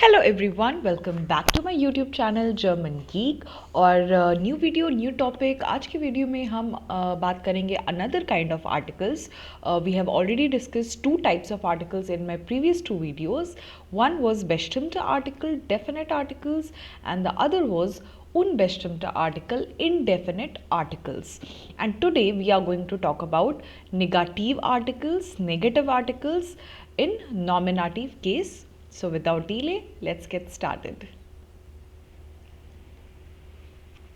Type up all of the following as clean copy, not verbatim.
Hello everyone, welcome back to my YouTube channel German geek. और new video new topic. आज की वीडियो में हम बात करेंगे another kind of articles. We have already discussed two types of articles in my previous two videos. One was bestimmte article, definite articles, and the other was unbestimmte article, indefinite articles. And today we are going to talk about negative articles in nominative case. So without delay, let's get started.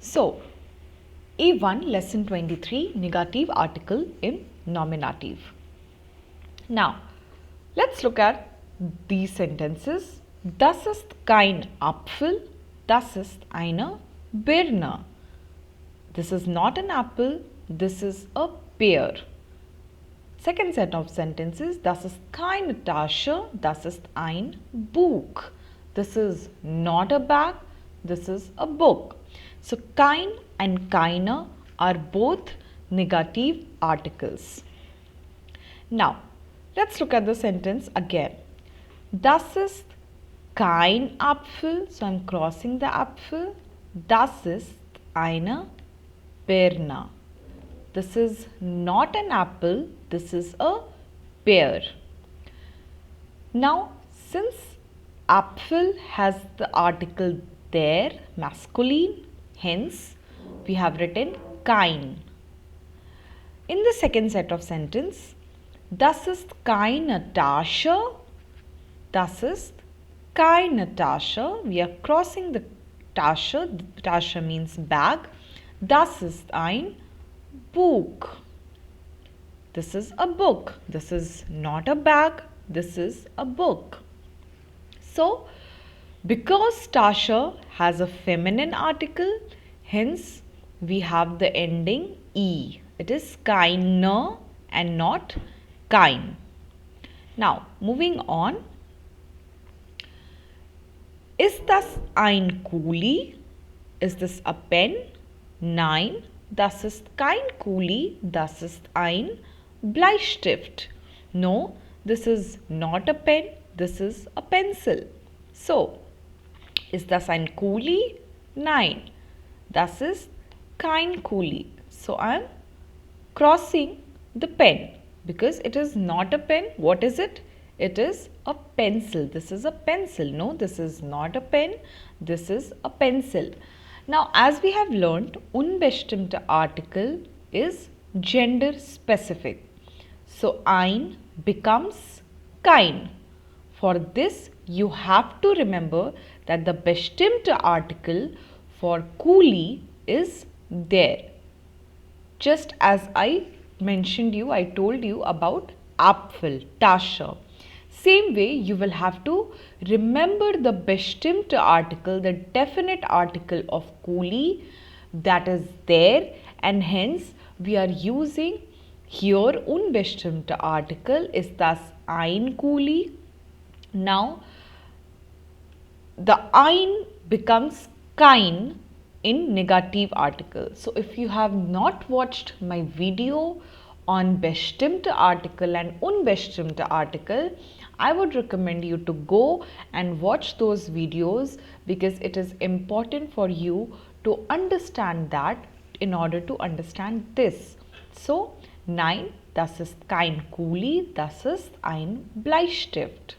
So, A1 lesson 23, negative article in nominative. Now, let's look at these sentences. Das ist kein Apfel, das ist eine Birne. This is not an apple, this is a pear. Second set of sentences, das ist keine Tasche, das ist ein Buch. This is not a bag, this is a book. So, kein and keine are both negative articles. Now, let's look at the sentence again. Das ist kein Apfel, so I am crossing the Apfel. Das ist eine Birne. This is not an apple, this is a pear. Now, since Apfel has the article there, masculine, hence we have written kein. In the second set of sentence, das ist keine Tasche, das ist keine Tasche. We are crossing the Tasche. Tasche means bag. Das ist ein Buch. This is a book. This is not a bag. This is a book. So, because Tasche has a feminine article, hence we have the ending E. It is keine and not kein. Now, moving on. Ist das ein Kuli? Ist this a pen? Nein. Das ist kein Kuli, das ist ein Bleistift. No, this is not a pen, this is a pencil. So, ist das ein Kuli? Nein, das ist kein Kuli. So, I am crossing the pen because it is not a pen. What is it? It is a pencil. This is a pencil. No, this is not a pen, this is a pencil. Now, as we have learnt, unbestimmte article is gender specific. So, ein becomes kein. For this, you have to remember that the bestimmte article for Kuli is there. Just as I told you about Apfel, Tasche. Same way, you will have to remember the bestimmte article, the definite article of Kuli that is there, and hence we are using here unbestimmte article. Ist das ein Kuli? Now, the ein becomes kein in negative article. So, if you have not watched my video on bestimmte article and unbestimmte article, I would recommend you to go and watch those videos because it is important for you to understand that in order to understand this. So, nein, das ist kein Kuli, das ist ein Bleistift.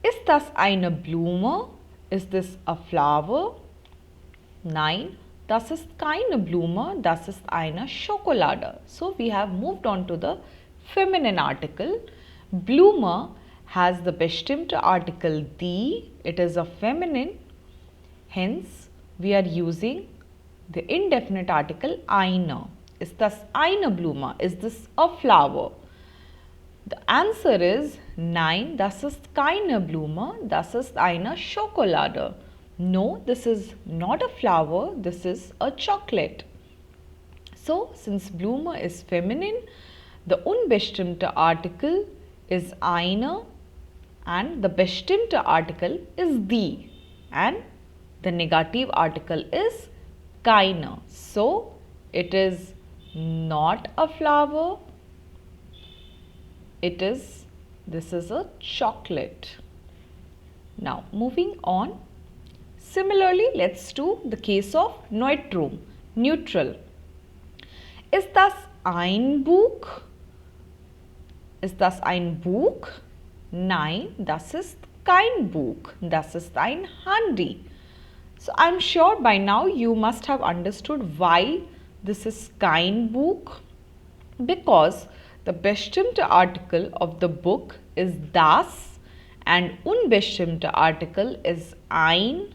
Ist das eine Blume? Is this a flower? Nein, das ist keine Blume, das ist eine Schokolade. So, we have moved on to the feminine article. Blume has the bestimmte article die. It is a feminine. Hence, we are using the indefinite article eine. Ist das eine Blume? Is this a flower? The answer is nein, das ist keine Blume, das ist eine Schokolade. No, this is not a flower, this is a chocolate. So, since Blume is feminine, the unbestimmte article is eine and the bestimmte article is die and the negative article is keine. So, it is not a flower, this is a chocolate. Now moving on. Similarly, let's do the case of neutrum, neutral. Ist das ein Buch? Ist das ein Buch? Nein, das ist kein Buch. Das ist ein Handy. So I'm sure by now you must have understood why this is kein Buch. Because the bestimmte Artikel of the book is das and unbestimmte Artikel is ein.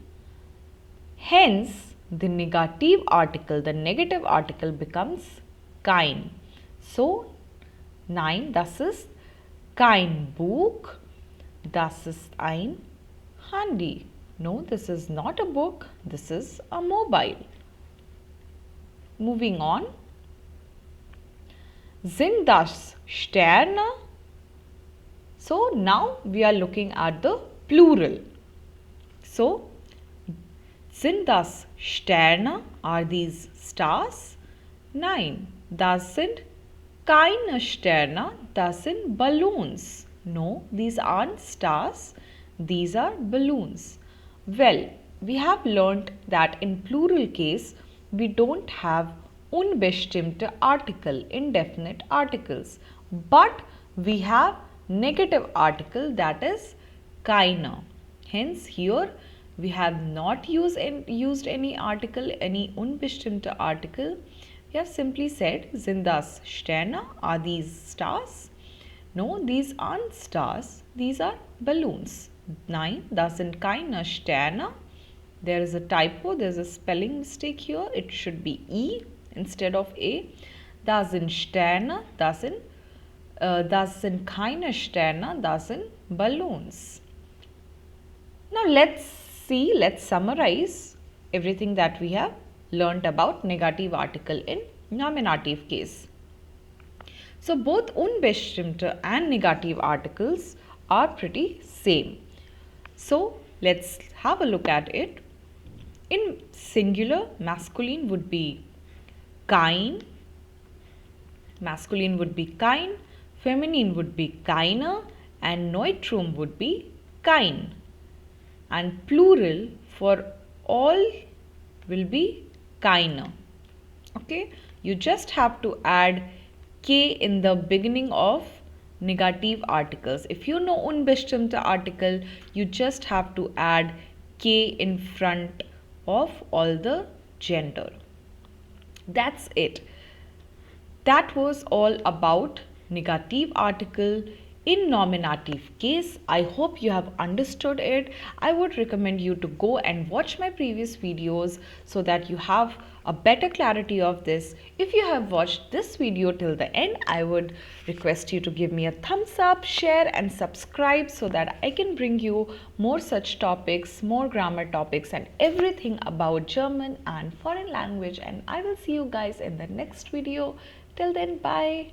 Hence, the negative article becomes kein. So, nein, das ist kein Buch, das ist ein Handy. No, this is not a book, this is a mobile. Moving on. Sind das Sterne? So, now we are looking at the plural. So, sind das Sterne? Are these stars? Nein, das sind keine Sterne, das sind balloons. No, these aren't stars, these are balloons. Well, we have learnt that in plural case, we don't have unbestimmte Artikel, indefinite articles, but we have negative article, that is keine. Hence, here we have not used any article, any unbestimmte Artikel. We have simply said, sind das Sterne? Are these stars? No, these aren't stars, these are balloons. Nein, das sind keine Sterne. There is a typo, there is a spelling mistake here. It should be E instead of A. Das sind Sterne, das sind keine Sterne, das sind balloons. Now let's summarize everything that we have learnt about negative article in nominative case. So both unbestimmte and negative articles are pretty same. So let's have a look at it. In singular, masculine would be kein, feminine would be keine, and neutrum would be kein. And plural for all will be keine. Okay, you just have to add k in the beginning of negative articles. If you know unbestimmte article, you just have to add k in front of all the gender. That's it. That was all about negative article in nominative case. I hope you have understood it. I would recommend you to go and watch my previous videos so that you have a better clarity of this. If you have watched this video till the end, I would request you to give me a thumbs up, share and subscribe so that I can bring you more such topics, more grammar topics and everything about German and foreign language. And I will see you guys in the next video. Till then, bye.